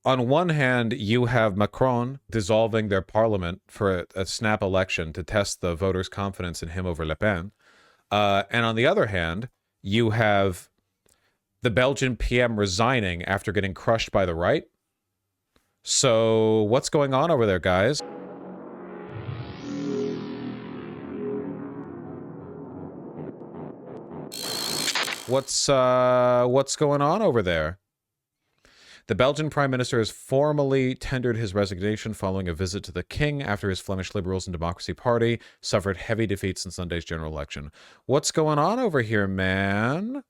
on one hand, you have Macron dissolving their parliament for a snap election to test the voters' confidence in him over Le Pen. And on the other hand, you have the Belgian PM resigning after getting crushed by the right. So what's going on over there, guys? What's going on over there? The Belgian Prime Minister has formally tendered his resignation following a visit to the King after his Flemish Liberals and Democracy Party suffered heavy defeats in Sunday's general election. What's going on over here, man?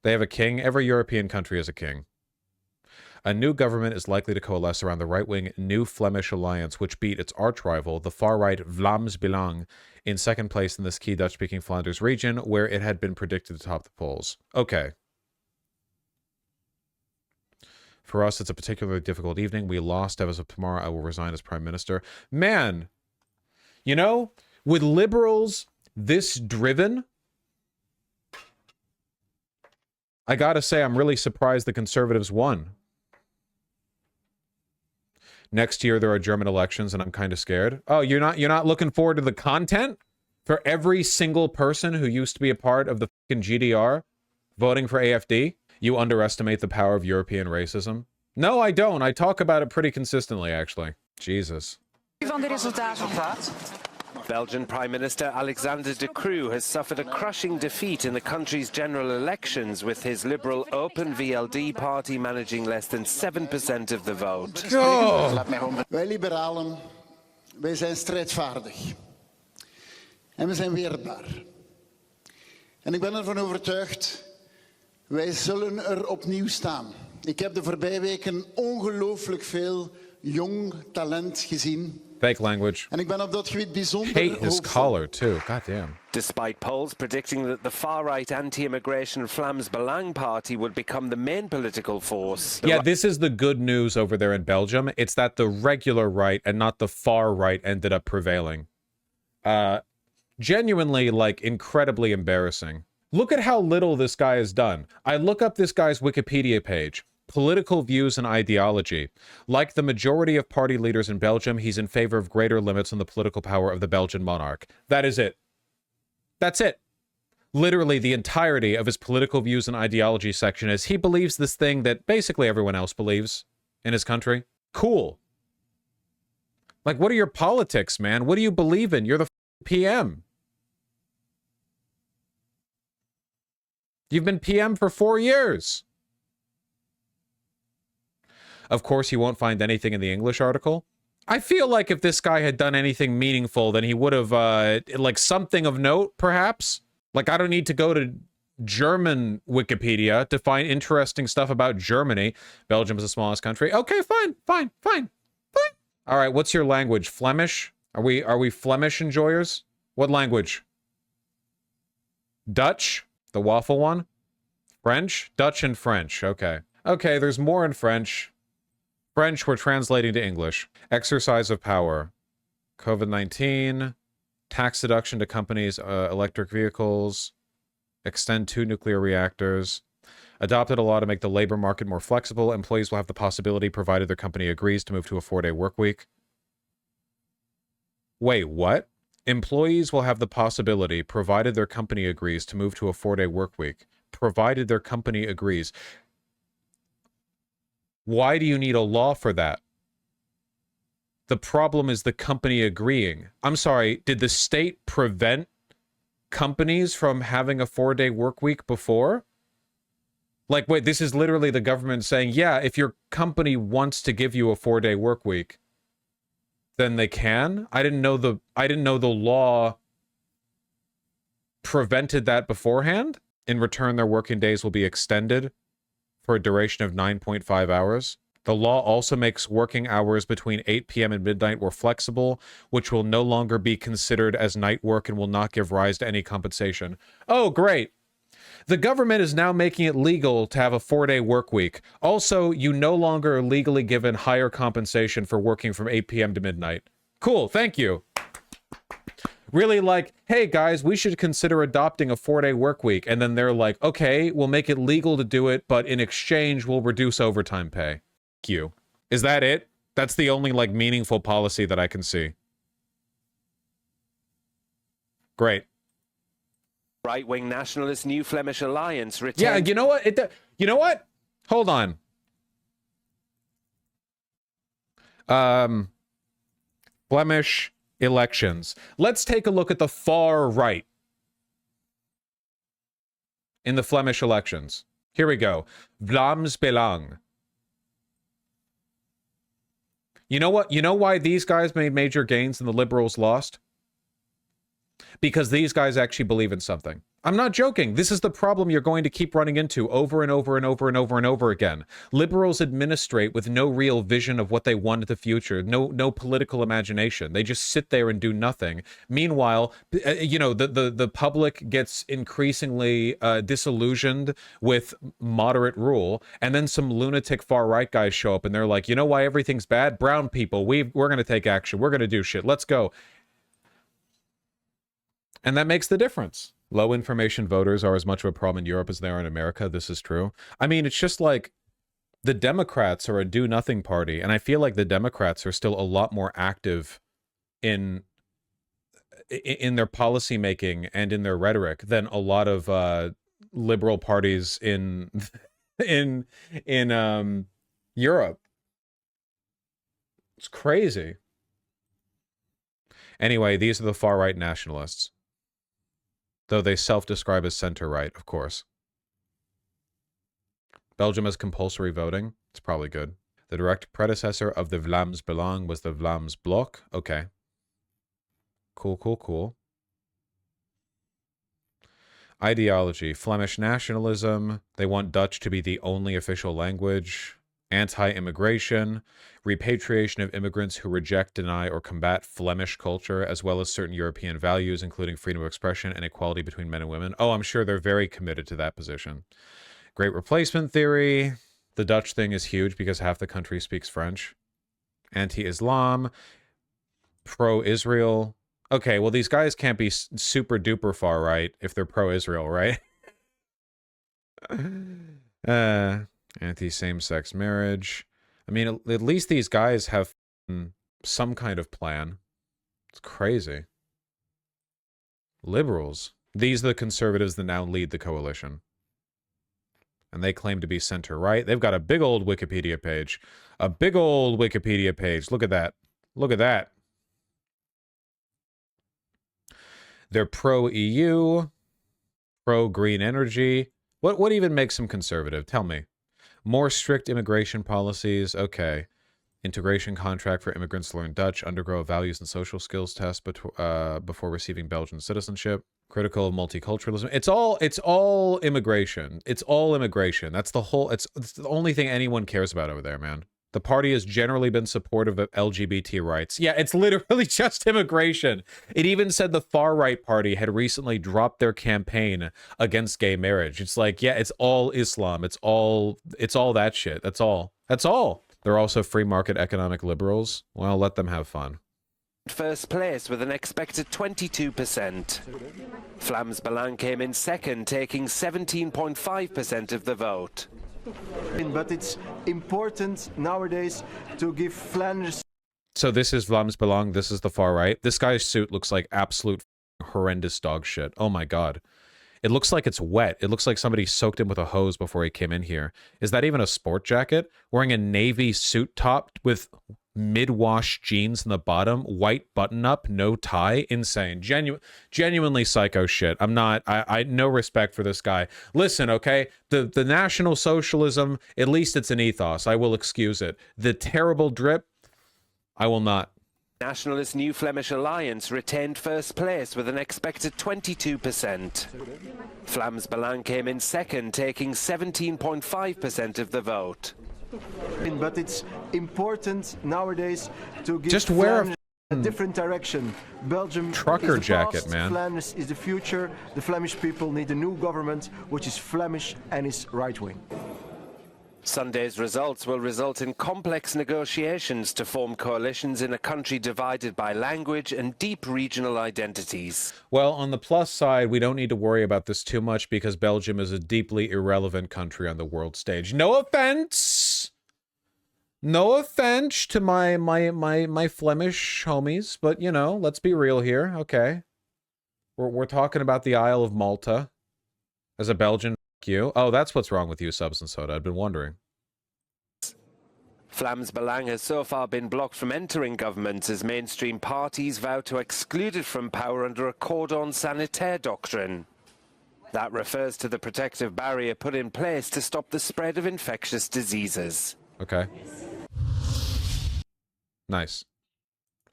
They have a king. Every European country has a king. A new government is likely to coalesce around the right-wing New Flemish Alliance, which beat its arch-rival, the far-right Vlaams Belang, in second place in this key Dutch-speaking Flanders region, where it had been predicted to top the polls. Okay. For us, it's a particularly difficult evening. We lost. As of tomorrow, I will resign as Prime Minister. Man, you know, with liberals this driven, I gotta say, I'm really surprised the Conservatives won. Next year, there are German elections, and I'm kind of scared. Oh, you're not looking forward to the content? For every single person who used to be a part of the fucking GDR voting for AFD? You underestimate the power of European racism? No, I don't. I talk about it pretty consistently, actually. Jesus. Belgian Prime Minister Alexander de Croo has suffered a crushing defeat in the country's general elections, with his liberal Open VLD party managing less than 7% of the vote. Wij liberalen, wij zijn strijdvaardig. En we zijn weerbaar. En ik ben ervan overtuigd, wij zullen er opnieuw staan. Ik heb de voorbije weken ongelooflijk veel jong talent gezien. Fake language. En ik ben op dat gebied bijzonder hate his collar too. God damn. Despite polls predicting that the far-right anti-immigration Vlaams Belang party would become the main political force. Yeah, this is the good news over there in Belgium. It's that the regular right and not the far right ended up prevailing. Genuinely, like, incredibly embarrassing. Look at how little this guy has done. I look up this guy's Wikipedia page. Political views and ideology. Like the majority of party leaders in Belgium, he's in favor of greater limits on the political power of the Belgian monarch. That is it. That's it. Literally, the entirety of his political views and ideology section is he believes this thing that basically everyone else believes in his country. Cool. Like, what are your politics, man? What do you believe in? You're the PM. You've been PM for 4 years. Of course, you won't find anything in the English article. I feel like if this guy had done anything meaningful, then he would have, like, something of note, perhaps. Like, I don't need to go to German Wikipedia to find interesting stuff about Germany. Belgium is the smallest country. Okay, fine. All right, what's your language? Flemish? Are we Flemish enjoyers? What language? Dutch? The waffle one? French? Dutch and French. Okay. Okay, there's more in French. French, we're translating to English. Exercise of power. COVID-19. Tax deduction to companies' electric vehicles. Extend 2 nuclear reactors. Adopted a law to make the labor market more flexible. Employees will have the possibility, provided their company agrees, to move to a 4-day work week. Wait, what? Employees will have the possibility, provided their company agrees, to move to a 4-day work week. Provided their company agrees. Why do you need a law for that? The problem is the company agreeing. I'm sorry, did the state prevent companies from having a 4-day work week before? Like, wait, this is literally the government saying, yeah, if your company wants to give you a 4-day work week, then they can? I didn't know the law prevented that beforehand. In return, their working days will be extended for a duration of 9.5 hours. The law also makes working hours between 8 p.m. and midnight more flexible, which will no longer be considered as night work and will not give rise to any compensation. Oh, great. The government is now making it legal to have a 4-day work week. Also, you no longer are legally given higher compensation for working from 8 p.m. to midnight. Cool, thank you. really like, hey guys, we should consider adopting a 4-day work week. And then they're like, okay, we'll make it legal to do it, but in exchange, we'll reduce overtime pay. Q. Is that it? That's the only like meaningful policy that I can see. Great. Right-wing nationalist New Flemish Alliance retained... Yeah, you know what? You know what? Hold on. Flemish elections. Let's take a look at the far right in the Flemish elections. Here we go. Vlaams Belang. You know what? You know why these guys made major gains and the Liberals lost? Because these guys actually believe in something. I'm not joking. This is the problem you're going to keep running into over and over and over and over and over again. Liberals administrate with no real vision of what they want in the future, no political imagination. They just sit there and do nothing. Meanwhile, you know, the public gets increasingly disillusioned with moderate rule, and then some lunatic far-right guys show up and they're like, you know why everything's bad? Brown people, we're going to take action. We're going to do shit. Let's go. And that makes the difference. Low information voters are as much of a problem in Europe as they are in America. This is true. I mean, it's just like the Democrats are a do-nothing party, and I feel like the Democrats are still a lot more active in their policy making and in their rhetoric than a lot of liberal parties in Europe. It's crazy. Anyway, these are the far-right nationalists. Though they self-describe as center-right, of course. Belgium has compulsory voting. It's probably good. The direct predecessor of the Vlaams Belang was the Vlaams Blok. Okay. Cool, cool, cool. Ideology. Flemish nationalism. They want Dutch to be the only official language. Anti-immigration. Repatriation of immigrants who reject, deny, or combat Flemish culture, as well as certain European values, including freedom of expression and equality between men and women. Oh, I'm sure they're very committed to that position. Great replacement theory. The Dutch thing is huge because half the country speaks French. Anti-Islam. Pro-Israel. Okay, well, these guys can't be super duper far right if they're pro-Israel, right? Anti-same-sex marriage. I mean, at least these guys have some kind of plan. It's crazy. Liberals. These are the conservatives that now lead the coalition. And they claim to be center-right. They've got a big old Wikipedia page. A big old Wikipedia page. Look at that. Look at that. They're pro-EU. Pro-green energy. What even makes them conservative? Tell me. More strict immigration policies. Okay. Integration contract for immigrants to learn Dutch. Undergo a values and social skills test before receiving Belgian citizenship. Critical of multiculturalism. It's all immigration. It's all immigration. That's the whole. It's the only thing anyone cares about over there, man. The party has generally been supportive of LGBT rights. Yeah, it's literally just immigration. It even said the far-right party had recently dropped their campaign against gay marriage. It's like, yeah, it's all Islam. It's all that shit. That's all. That's all. They're also free market economic liberals. Well, let them have fun. First place with an expected 22%. Vlaams Belang came in second, taking 17.5% of the vote. But it's important nowadays to give Flanders... So this is Vlaams Belang, this is the far right. This guy's suit looks like absolute horrendous dog shit. Oh my god. It looks like it's wet. It looks like somebody soaked him with a hose before he came in here. Is that even a sport jacket? Wearing a navy suit top with mid-wash jeans in the bottom, white button-up, no tie. Insane. Genuinely psycho shit. I no respect for this guy. Listen, okay? The National Socialism, at least it's an ethos. I will excuse it. The terrible drip, I will not. Nationalist New Flemish Alliance retained first place with an expected 22%. Vlaams Belang came in second, taking 17.5% of the vote. But it's important nowadays to give just wear Flanders a different direction. Belgium trucker is the jacket, past, man. Flanders is the future. The Flemish people need a new government which is Flemish and is right-wing. Sunday's results will result in complex negotiations to form coalitions in a country divided by language and deep regional identities. Well, on the plus side, we don't need to worry about this too much because Belgium is a deeply irrelevant country on the world stage. No offense! No offense to my Flemish homies, but, you know, let's be real here, okay? We're talking about the Isle of Malta. As a Belgian, f*** you. Oh, that's what's wrong with you, Subs and Soda. I'd been wondering. Vlaams Belang has so far been blocked from entering government as mainstream parties vow to exclude it from power under a cordon sanitaire doctrine. That refers to the protective barrier put in place to stop the spread of infectious diseases. Okay. Nice.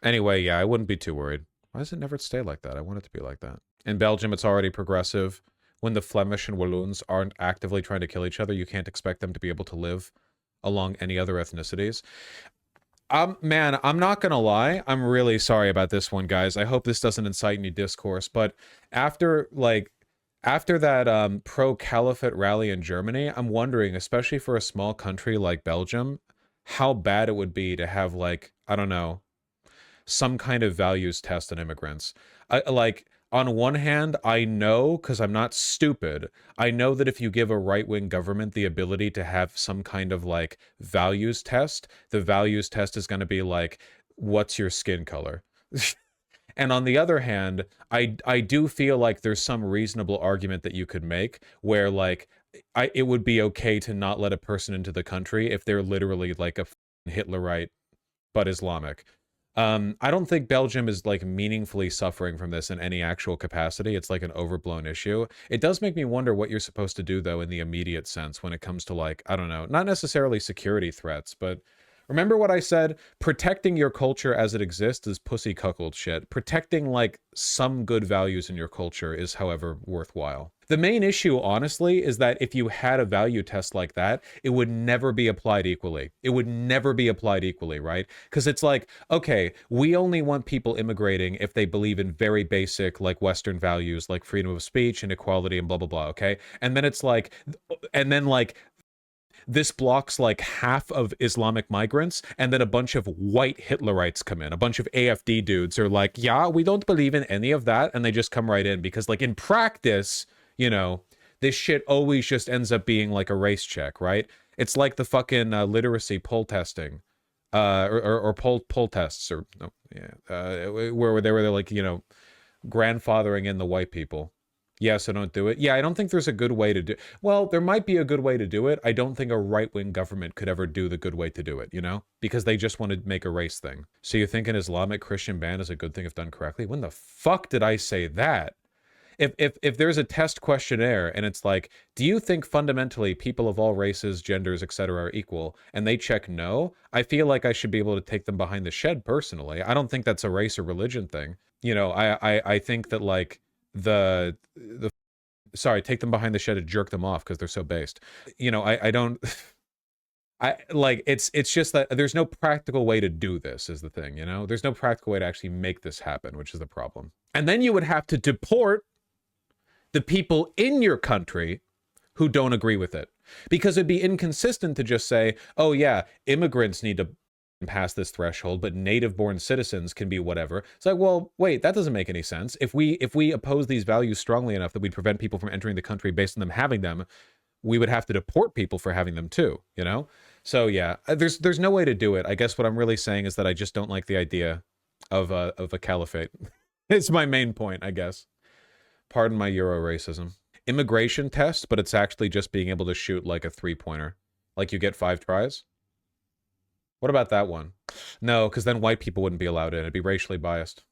Anyway, yeah, I wouldn't be too worried. Why does it never stay like that? I want it to be like that. In Belgium, it's already progressive. When the Flemish and Walloons aren't actively trying to kill each other, you can't expect them to be able to live along any other ethnicities. Man, I'm not gonna lie. I'm really sorry about this one, guys. I hope this doesn't incite any discourse, but after that pro-caliphate rally in Germany, I'm wondering, especially for a small country like Belgium, how bad it would be to have, like, I don't know, some kind of values test on immigrants. On one hand, I know, because I'm not stupid, I know that if you give a right-wing government the ability to have some kind of, like, values test, the values test is going to be like, what's your skin color? And on the other hand, I do feel like there's some reasonable argument that you could make where, like, it would be okay to not let a person into the country if they're literally like a Hitlerite but Islamic. I don't think Belgium is, like, meaningfully suffering from this in any actual capacity. It's like an overblown issue. It does make me wonder what you're supposed to do, though, in the immediate sense when it comes to, like, I don't know, not necessarily security threats, but remember what I said? Protecting your culture as it exists is pussy cuckold shit. Protecting, like, some good values in your culture is, however, worthwhile. The main issue, honestly, is that if you had a value test like that, it would never be applied equally. It would never be applied equally, right? Because it's like, okay, we only want people immigrating if they believe in very basic, like, Western values, like freedom of speech and equality and blah, blah, blah, okay? And then it's like, and then, like, this blocks like half of Islamic migrants, and then a bunch of white Hitlerites come in. A bunch of AFD dudes are like, yeah, we don't believe in any of that, and they just come right in because, like, in practice, you know, this shit always just ends up being like a race check, right? It's like the fucking literacy poll testing, or poll tests, or no, yeah, where they're like, you know, grandfathering in the white people. Yeah, so don't do it. Yeah, I don't think there's a good way to do. Well, there might be a good way to do it. I don't think a right-wing government could ever do the good way to do it, you know? Because they just want to make a race thing. So you think an Islamic Christian ban is a good thing if done correctly? When the fuck did I say that? If there's a test questionnaire and it's like, do you think fundamentally people of all races, genders, etc. are equal, and they check no, I feel like I should be able to take them behind the shed personally. I don't think that's a race or religion thing. You know, I think that, like, sorry, take them behind the shed and jerk them off because they're so based. You know, I don't, like, it's just that there's no practical way to do this is the thing, you know? There's no practical way to actually make this happen, which is the problem. And then you would have to deport the people in your country who don't agree with it. Because it'd be inconsistent to just say, oh yeah, immigrants need to pass this threshold, but native-born citizens can be whatever. It's like, well, wait, that doesn't make any sense. If we oppose these values strongly enough that we'd prevent people from entering the country based on them having them, we would have to deport people for having them too, you know? So yeah, there's no way to do it. I guess what I'm really saying is that I just don't like the idea of a caliphate. It's my main point, I guess. Pardon my Euro racism. Immigration test, but it's actually just being able to shoot like a 3-pointer. Like you get 5 tries. What about that one? No, because then white people wouldn't be allowed in. It'd be racially biased.